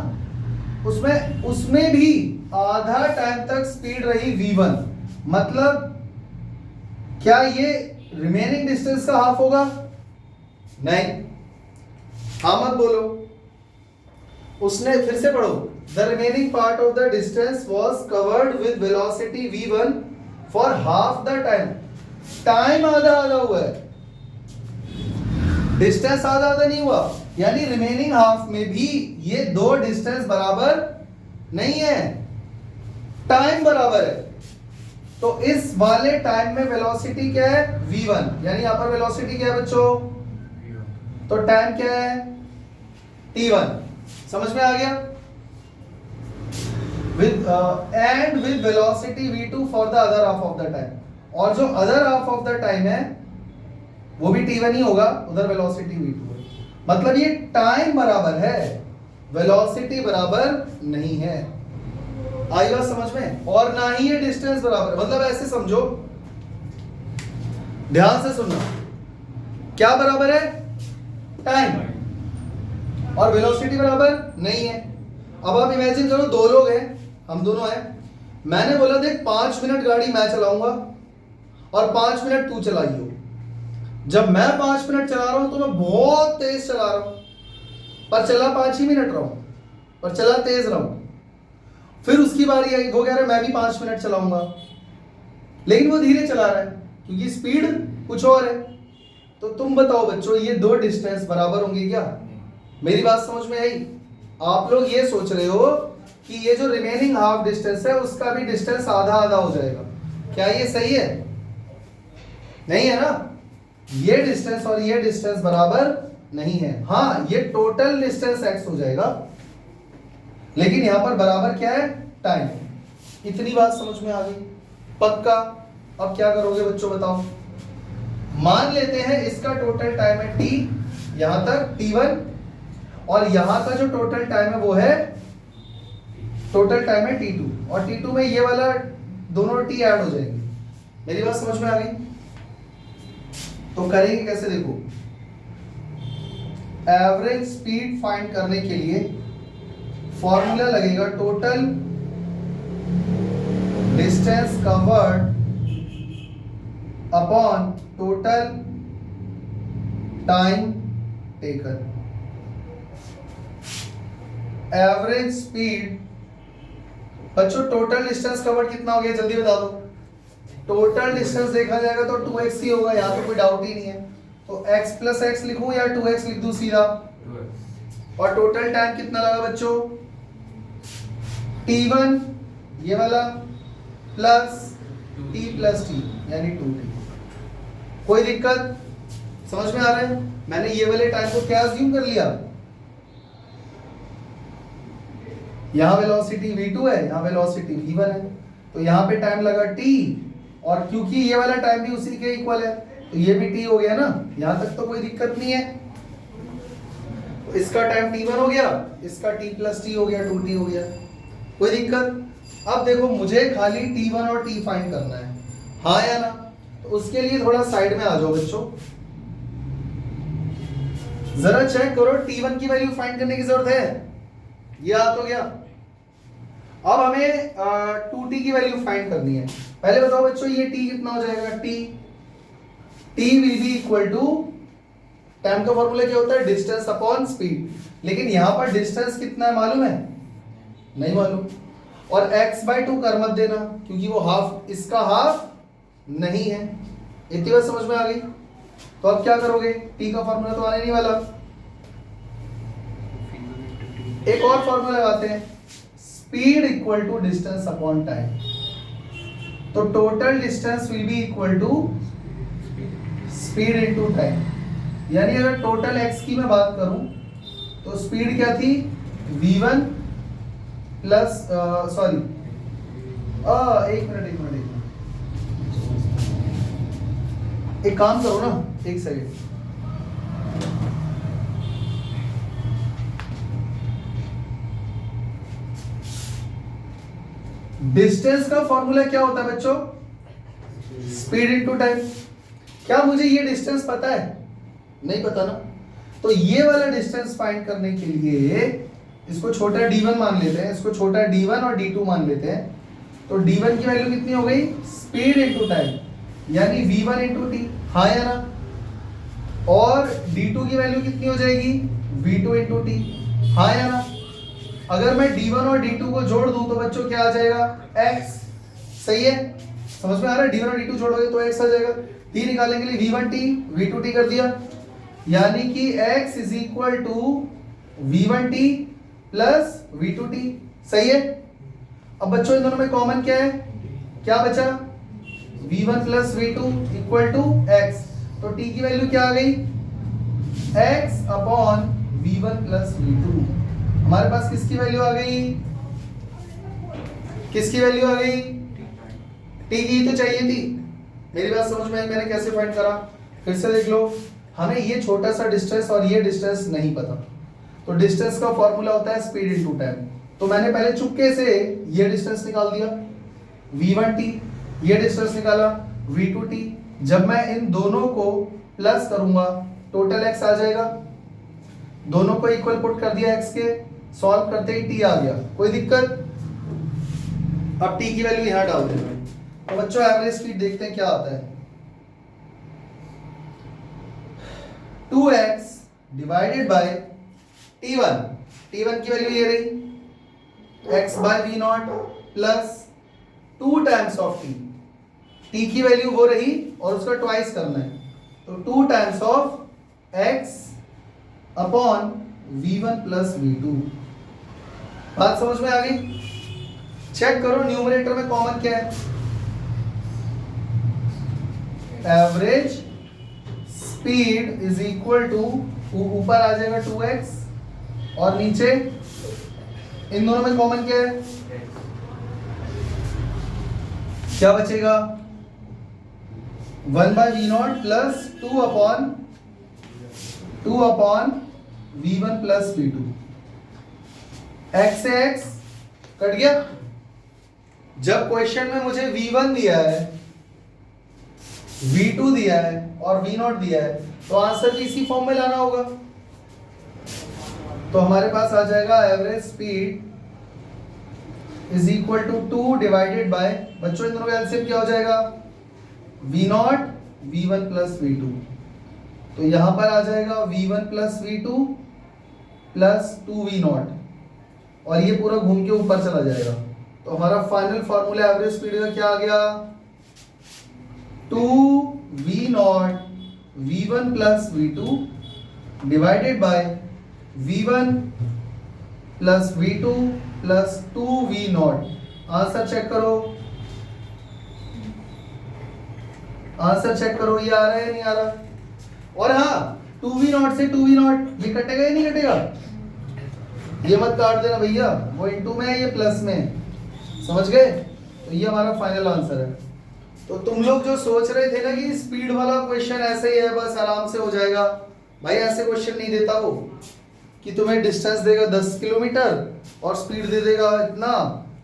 उसमें भी आधा टाइम तक स्पीड रही v1। मतलब क्या ये रिमेनिंग डिस्टेंस का हाफ होगा? नहीं, हाँ मत बोलो। उसने फिर से पढ़ो, the remaining part of the distance was covered with velocity v1 for half the time। Time आधा आधा हुआ है, डिस्टेंस आधा आधा नहीं हुआ, यानी रिमेनिंग हाफ में भी ये दो डिस्टेंस बराबर नहीं है, टाइम बराबर है। तो इस वाले टाइम में वेलोसिटी क्या है? v1, यानी यहां पर वेलोसिटी क्या है बच्चों? तो टाइम क्या है? t1। समझ में आ गया? and with velocity v2 for the other half of the time। और जो other half of the time है वो भी t1 ही होगा, उधर वेलोसिटी v2 है। मतलब ये टाइम बराबर है, वेलोसिटी बराबर नहीं है। आई बात समझ में? और ना ही ये डिस्टेंस बराबर, मतलब ऐसे समझो, ध्यान से सुनना, क्या बराबर है? टाइम। और वेलोसिटी बराबर नहीं है। अब आप इमेजिन करो दो लोग हैं, हम दोनों हैं, मैंने बोला देख 5 मिनट गाड़ी मैं चलाऊंगा और 5 मिनट तू चलाइयो। जब मैं 5 मिनट चला रहा हूं तो मैं बहुत तेज चला रहा हूं, पर चला 5 ही मिनट रहा हूं, पर चला तेज रहा हूं। फिर उसकी बारी आई, वो कह रहा है मैं भी 5 मिनट चलाऊंगा, लेकिन वो धीरे चला रहा है क्योंकि स्पीड कुछ और है। तो तुम बताओ बच्चों, ये दो डिस्टेंस बराबर होंगे क्या? मेरी बात समझ में आई? आप लोग ये सोच रहे हो कि ये जो रिमेनिंग हाफ डिस्टेंस है उसका भी डिस्टेंस आधा आधा हो जाएगा। क्या ये सही है? नहीं है ना? ये डिस्टेंस और ये डिस्टेंस बराबर नहीं है। हाँ, ये टोटल डिस्टेंस x हो जाएगा, लेकिन यहां पर बराबर क्या है? टाइम। इतनी बात समझ में आ गई? पक्का? अब क्या करोगे बच्चों बताओ? मान लेते हैं इसका टोटल टाइम है t, यहां तक t1, और यहां का जो टोटल टाइम है वो है टोटल टाइम है t2, और t2 में ये वाला दोनों t ऐड हो जाएंगे। मेरी बात समझ में आ गई? तो करेंगे कैसे, देखो एवरेज स्पीड फाइंड करने के लिए फॉर्मूला लगेगा total distance covered upon total time taken. Average speed, बच्चों टोटल डिस्टेंस कवर्ड कितना हो गया जल्दी बता दो। टोटल डिस्टेंस देखा जाएगा तो 2x ही होगा, यहाँ पे कोई डाउट ही नहीं है। तो x प्लस एक्स लिखूं या 2x लिख दूं सीधा? और टोटल टाइम कितना लगा बच्चों? t1 ये वाला प्लस t प्लस t यानी 2t। कोई दिक्कत समझ में आ रहा है? मैंने ये वाले टाइम को क्या अज्यूम कर लिया, यहां वेलोसिटी v2 है, यहां वेलोसिटी v1 है, तो यहां पे टाइम लगा t, और क्योंकि ये वाला टाइम भी उसी के इक्वल है तो ये भी t हो गया ना, यहां तक तो कोई दिक्कत नहीं है। तो इसका टाइम t1 हो गया, इसका t प्लस t हो गया, 2t हो गया, कोई दिक्कत? अब देखो मुझे खाली t1 और t फाइंड करना है, हाँ या ना? तो उसके लिए थोड़ा साइड में आ जाओ बच्चों, जरा चेक करो t1 की वैल्यू फाइंड करने की जरूरत है, ये आ तो गया। अब हमें 2t की वैल्यू फाइंड करनी है। पहले बताओ बच्चों ये t कितना हो जाएगा? t will be equal to, time का फॉर्मूला क्या होता है? Distance upon speed. लेकिन यहां पर डिस्टेंस कितना है मालूम है? नहीं मालूम। और x/2 कर मत देना क्योंकि वो हाफ, इसका हाफ नहीं है। इतनी बात समझ में आ गई? तो अब क्या करोगे? t का फॉर्मूला तो आने नहीं वाला, एक और फॉर्मूला लगाते हैं, speed equal to distance upon time. तो total distance will be equal to speed into time. यानी अगर टोटल x की मैं बात करूं तो स्पीड क्या थी? v1 प्लस सॉरी एक मिनट एक काम करो ना, एक सेकेंड, डिस्टेंस का फॉर्मूला क्या होता है बच्चों? Speed into time. क्या मुझे ये डिस्टेंस पता है? नहीं पता ना। तो ये वाला डिस्टेंस फाइंड करने के लिए इसको छोटा d1 मान लेते हैं, इसको छोटा d1 और d2 मान लेते हैं। तो d1 की वैल्यू कितनी हो गई? स्पीड इनटू टाइम, यानी v1 इनटू t, हाँ या ना? और d2 की वैल्यू कितनी हो जाएगी? v2 इनटू t, हाँ या ना? अगर मैं d1 और d2 को जोड़ दूं तो बच्चों क्या आ जाएगा? x। सही है? समझ में आ रहा है? d1 और d2 जोड़ोगे तो x आ जाएगा। t निकालने के लिए v1t v2t कर दिया, यानी कि x is equal to v1t plus v2t। सही है? अब बच्चों इन दोनों में कॉमन क्या है? क्या बचा? v1 plus v2 equal to x। तो t की वैल्यू क्या आ गई? x upon v1 plus v2। हमारे पास किसकी वैल्यू आ गई? किसकी वैल्यू आ गई? t की तो चाहिए थी। मेरी बात समझ में आई? मैंने कैसे फाइंड करा? फिर से देख लो, हमें ये छोटा सा डिस्टेंस और ये डिस्टेंस नहीं पता, तो डिस्टेंस का फॉर्मूला होता है स्पीड इनटू टाइम। तो मैंने पहले चुपके से ये डिस्टेंस निकाल दिया v1t, ये डिस्टेंस निकाला v2t। जब मैं इन दोनों को प्लस करूंगा टोटल x आ जाएगा, दोनों को इक्वल पुट कर दिया x के, सॉल्व करते ही t आ गया, कोई दिक्कत? अब t की वैल्यू यहां डाल देंगे। तो बच्चों एवरेज स्पीड देखते हैं क्या आता है। 2x divided by t1, t1 की वैल्यू ये रही x by v naught plus 2 times of t, t की वैल्यू वो रही और उसका ट्वाइस करना है, तो 2 times of x upon v1 plus v2। बात समझ में आ गई? चेक करो न्यूमरेटर में कॉमन क्या है? Average speed is equal to, ऊपर आ जाएगा 2x और नीचे इन दोनों में कॉमन क्या है? क्या बचेगा? 1 by v naught plus 2 upon v1 plus v2। x से x कट गया। जब क्वेश्चन में मुझे v1 दिया है, v2 दिया है और v नॉट दिया है, तो आंसर भी इसी फॉर्म में लाना होगा। तो हमारे पास आ जाएगा average speed is equal to 2 divided by, बच्चों इन दोनों का एलसीएम क्या हो जाएगा, v not v1 plus v2। तो यहां पर आ जाएगा v1 plus v2 plus 2v not, और ये पूरा घूम के ऊपर चला जाएगा। तो हमारा फाइनल फॉर्मूला एवरेज स्पीड का क्या आ गया, 2v naught v1 plus v2 divided by v1 plus v2 plus 2v naught. Answer check करो, आंसर चेक करो, ये आ रहा है नहीं आ रहा। और हाँ, 2v नॉट से 2v नॉट ये कटेगा या नहीं कटेगा, ये मत काट देना भैया, वो इनटू में है, ये प्लस में, समझ गए। तो ये हमारा फाइनल आंसर है। तो तुम लोग जो सोच रहे थे ना कि स्पीड वाला क्वेश्चन ऐसे ही है बस आराम से हो जाएगा, भाई ऐसे क्वेश्चन नहीं देता वो कि तुम्हें डिस्टेंस देगा 10 किलोमीटर और स्पीड दे देगा इतना,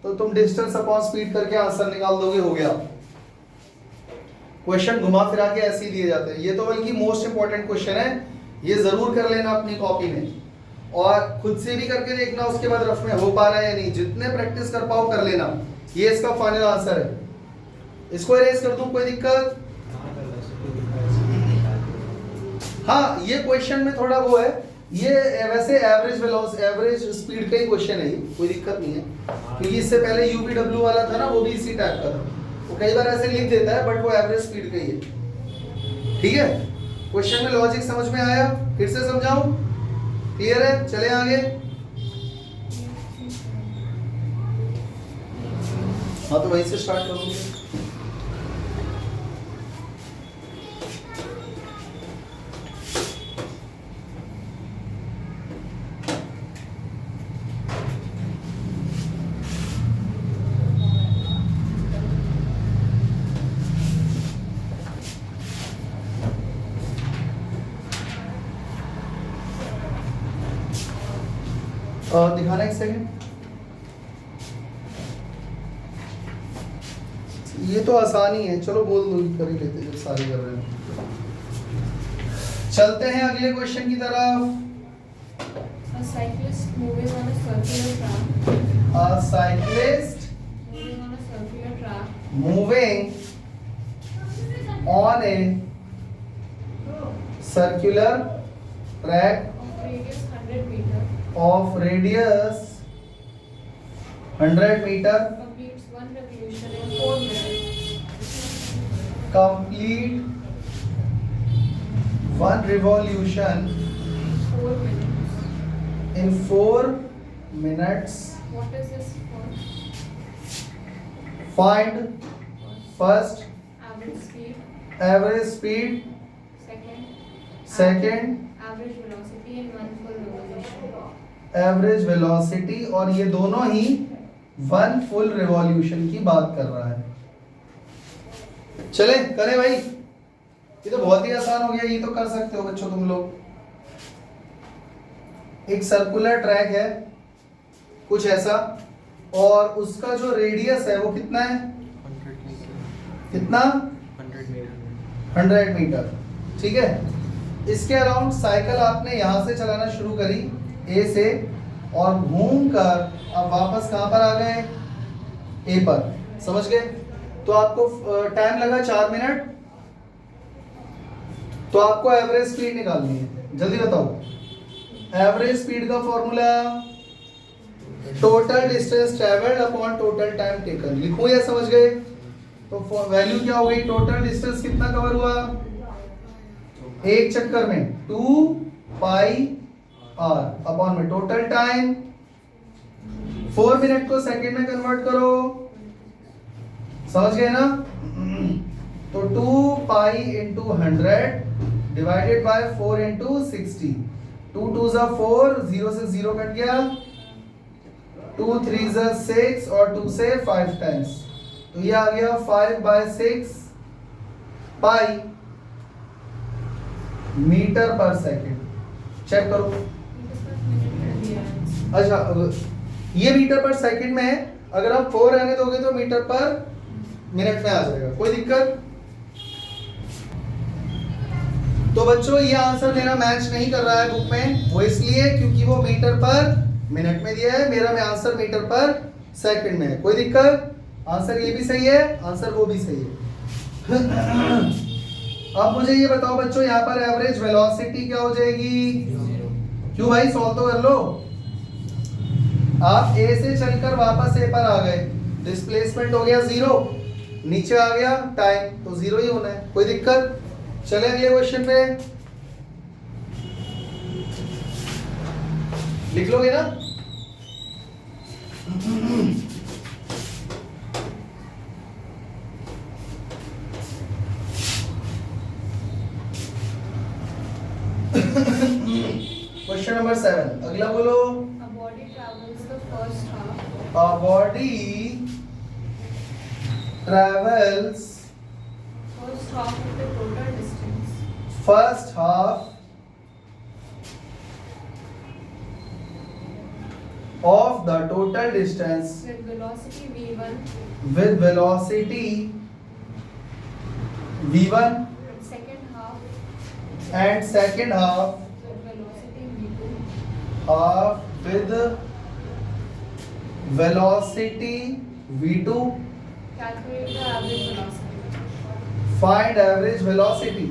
तो तुम डिस्टेंस अपॉन स्पीड करके आंसर निकाल दोगे, हो गया। क्वेश्चन घुमा फिरा के ऐसे ही दिए जाते हैं। ये तो बल्कि मोस्ट इंपॉर्टेंट क्वेश्चन है, ये जरूर कर लेना अपनी कॉपी में और खुद से भी करके देखना, उसके बाद रफ में हो पा रहा है या नहीं, जितने प्रैक्टिस कर पाओ कर लेना। ये इसका फाइनल आंसर है। इसको इरेज कर दूं, कोई दिक्कत? हाँ, ये क्वेश्चन में थोड़ा वो है, ये वैसे एवरेज स्पीड का ही क्वेश्चन है, कोई दिक्कत नहीं है, क्योंकि इससे पहले यूपीडब्ल्यू वाला था ना, वो भी इसी टाइप का था, वो कई बार ऐसे लिख देता है, बट वो एवरेज स्पीड का ही है। ठीक है, क्वेश्चन में लॉजिक समझ में आया? फिर से समझाऊं? क्लियर है? चले आगे। हाँ, तो वहीं से स्टार्ट करूंगे। दिखाना एक सेकंड। ये तो आसानी है, चलो बोल दो, कर ही लेते जब सारे कर रहे हैं। चलते हैं अगले क्वेश्चन की तरफ। A cyclist moving on a circular track. A cyclist Moving on a circular track. moving on a circular track Of radius 100 meter. of radius 100 meter Completes one revolution in 4 minutes. complete one revolution 4 minutes. in 4 minutes. What is this for? Find first Average speed. average speed, second Average velocity in one full revolution. Average velocity, और ये दोनों ही 1 full revolution की बात कर रहा है। चले करें भाई, ये तो बहुत ही आसान हो गया, ये तो कर सकते हो बच्चों तुम लोग। एक सर्कुलर ट्रैक है कुछ ऐसा, और उसका जो रेडियस है वो कितना है, कितना 100 मीटर। ठीक है, इसके अराउंड साइकिल आपने यहां से चलाना शुरू करी ए से, और घूम कर अब वापस कहां पर आ गए, ए पर, समझ गए। तो आपको टाइम लगा 4 मिनट, तो आपको एवरेज स्पीड निकालनी है, जल्दी बताओ। एवरेज स्पीड का formula total distance travelled upon total time taken. लिखूं या समझ गए? तो वैल्यू क्या हो गई, टोटल डिस्टेंस कितना कवर हुआ एक चक्कर में, 2 पाई आर अपॉन में टोटल टाइम, 4 मिनट को सेकंड में कन्वर्ट करो, समझ गए ना। तो 2 pi into 100 divided by 4 into 60, 2 2 जा 4, 0 से 0 कट गया, 2 3 जा 6 और 2 से 5 टाइम्स, तो ये आ गया 5/6 पाई मीटर पर सेकंड। चेक करो। अच्छा ये मीटर पर सेकंड में है, अगर आप 4 रहने दोगे तो मीटर पर मिनट में आ जाएगा। कोई दिक्कत? तो बच्चों ये आंसर मेरा मैच नहीं कर रहा है बुक में, वो इसलिए क्योंकि वो मीटर पर मिनट में दिया है, मेरा में आंसर मीटर पर सेकंड में है। कोई दिक्कत? आंसर ये भी सही है, आंसर वो भी सही है। अब मुझे ये बताओ बच्चों, यहाँ पर एवरेज वेलोसिटी क्या हो जाएगी? क्यों भाई, सॉल्व तो कर लो। आप ए से चलकर वापस ए पर आ गए, डिस्प्लेसमेंट हो गया 0, नीचे आ गया टाइम, तो 0 ही होना है। कोई दिक्कत? चले अगले क्वेश्चन पे, लिख लोगे ना? क्वेश्चन नंबर 7, अगला बोलो। A body travels the first half A body travels first half of the total distance first half of the total distance with velocity v1 with velocity v1 and second half and second half with velocity v2. with velocity v2. Calculate the average velocity. Find average velocity.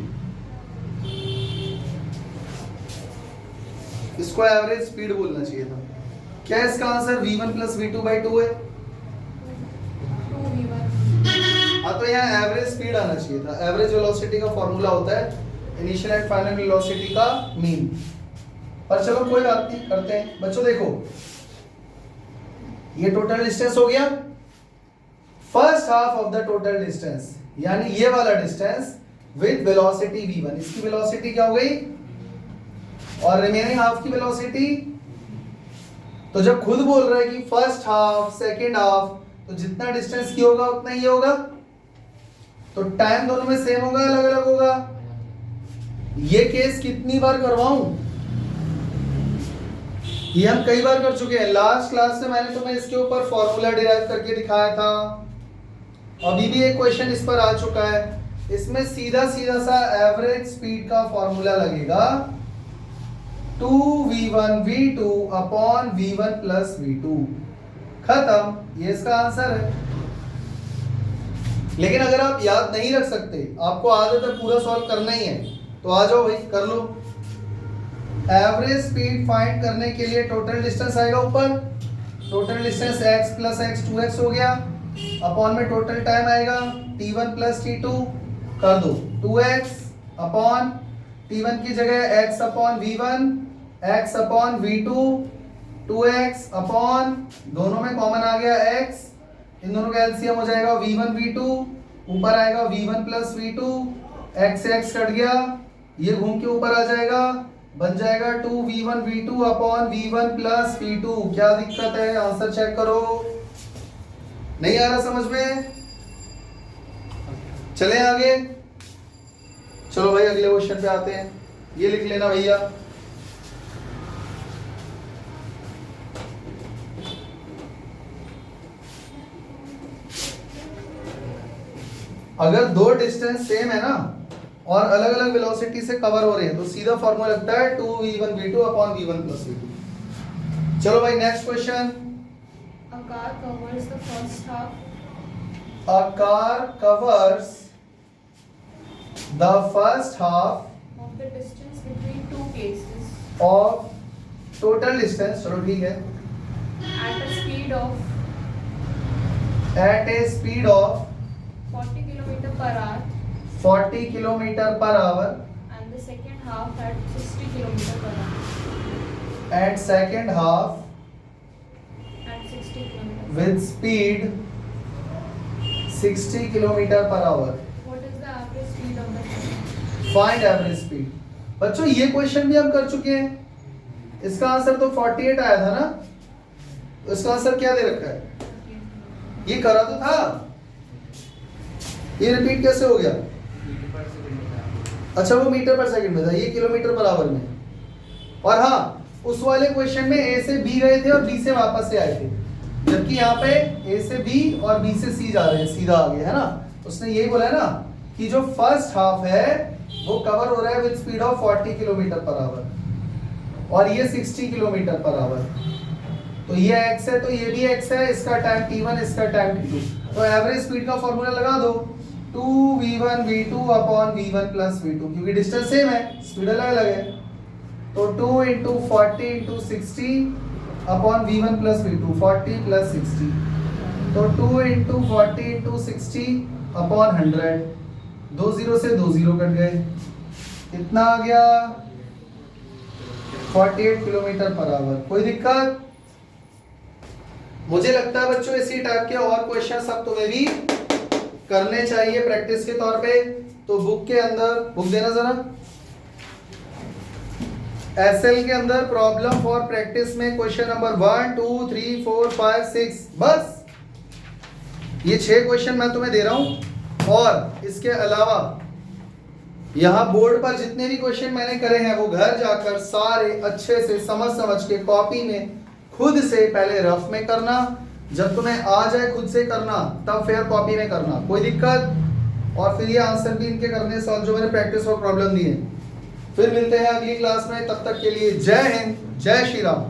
इसको average speed बोलना चाहिए था। क्या इसका answer v1 plus v2 by 2 है? 2v1 हाँ, तो यहाँ एवरेज स्पीड आना चाहिए था। एवरेज वेलोसिटी का फॉर्मूला होता है इनिशियल एंड फाइनल वेलोसिटी का मीन। पर चलो कोई बात नहीं, करते हैं। बच्चों देखो, ये टोटल डिस्टेंस हो गया, first half of the total distance, यानी ये वाला डिस्टेंस विद वेलोसिटी v1, इसकी वेलोसिटी क्या हो गई, और रिमेनिंग हाफ की वेलोसिटी। तो जब खुद बोल रहा है कि फर्स्ट हाफ सेकेंड हाफ, तो जितना डिस्टेंस की होगा उतना ही होगा, तो टाइम दोनों में सेम होगा अलग अलग होगा। ये केस कितनी बार करवाऊं? ये हम कई बार कर चुके हैं। लास्ट क्लास में मैंने तुम्हें इसके ऊपर फॉर्मूला डिराइव करके दिखाया था, अभी भी एक क्वेश्चन इस पर आ चुका है। इसमें सीधा सीधा सा एवरेज स्पीड का फॉर्मूला लगेगा 2v1 v2 upon v1 plus v2, खत्म। ये इसका आंसर है। लेकिन अगर आप याद नहीं रख सकते, आपको आदत है पूरा सॉल्व करना ही है, तो आ जाओ भाई कर लो। एवरेज स्पीड फाइंड करने के लिए टोटल डिस्टेंस आएगा ऊपर, total distance x plus x 2x हो गया, अपॉन में टोटल टाइम आएगा t1 प्लस t2, कर दो 2x अपॉन t1 की जगह x upon v1, x upon v2, 2x upon दोनों में कॉमन आ गया x, इन दोनों का एलसीएम हो जाएगा v1 v2, ऊपर आएगा v1 प्लस v2, x से x कट गया, ये घूम के ऊपर आ जाएगा, बन जाएगा 2v1 v2 upon v1 plus v2। क्या दिक्कत है? आंसर चेक करो। नहीं आ रहा समझ में? चले आगे। चलो भाई अगले क्वेश्चन पे आते हैं, ये लिख लेना भैया। अगर दो डिस्टेंस सेम है ना और अलग अलग वेलोसिटी से कवर हो रहे हैं, तो सीधा फॉर्मूला लगता है 2v1 v2 upon v1 plus v2। चलो भाई next question. A car covers the first half A car covers the first half of the distance between two places of total distance, चलो ठीक है, at a speed of at a speed of 40 km per hour 40 kilometer per hour and the second half at 60 km per hour and second half at 60 km. with speed 60 kilometer per hour. What is the average speed of the car? Find average speed। बच्चों ये question भी हम कर चुके हैं, इसका answer तो 48 आया था ना, तो इसका आंसर क्या दे रखा है? ये करा तो था, ये रिपीट कैसे हो गया? पर सेकंड होता अच्छा वो मीटर पर सेकंड में था, ये किलोमीटर पर आवर में। और हाँ, उस वाले क्वेश्चन में ए से बी गए थे और बी से वापस से आए थे, जबकि यहाँ पे ए से बी और बी से सी जा रहे हैं, सीधा आगे, है ना। उसने यही बोला है ना कि जो फर्स्ट हाफ है वो कवर हो रहा है with speed of 40 kilometre per hour और ये 60 किलोमीटर पर आवर। तो ये x है तो ये भी x है, इसका टाइम t1, इसका टाइम t2। तो एवरेज स्पीड का फॉर्मूला लगा दो 2v1 v2 upon v1 plus v2, क्योंकि डिस्टेंस सेम है, स्पीड अलग अलग है। तो 2 into 40 into 60 upon v1 plus v2, 40 plus 60। तो 2 इंटू 40 इंटू 60 अपॉन 100, 2 0 से 2 0 कट गए, कितना आ गया 48 किलोमीटर पर आवर। कोई दिक्कत? मुझे लगता है बच्चों इसी टाइप के और क्वेश्चन सब तुम्हें भी करने चाहिए प्रैक्टिस के तौर पे। तो बुक के अंदर, बुक देना जरा, एसएल के अंदर प्रॉब्लम फॉर प्रैक्टिस में क्वेश्चन नंबर 1 2 3 4 5 6, बस ये 6 क्वेश्चन मैं तुम्हें दे रहा हूं। और इसके अलावा यहाँ बोर्ड पर जितने भी क्वेश्चन मैंने करे हैं वो घर जाकर सारे अच्छे से समझ समझ के कॉपी में खुद से पहले रफ में करना, जब तुम्हें आ जाए खुद से करना तब फिर कॉपी में करना। कोई दिक्कत? और फिर ये आंसर भी इनके करने सॉल्व जो मैंने प्रैक्टिस और प्रॉब्लम दी है। फिर मिलते हैं अगली क्लास में, तब तक के लिए जय हिंद, जय श्री राम।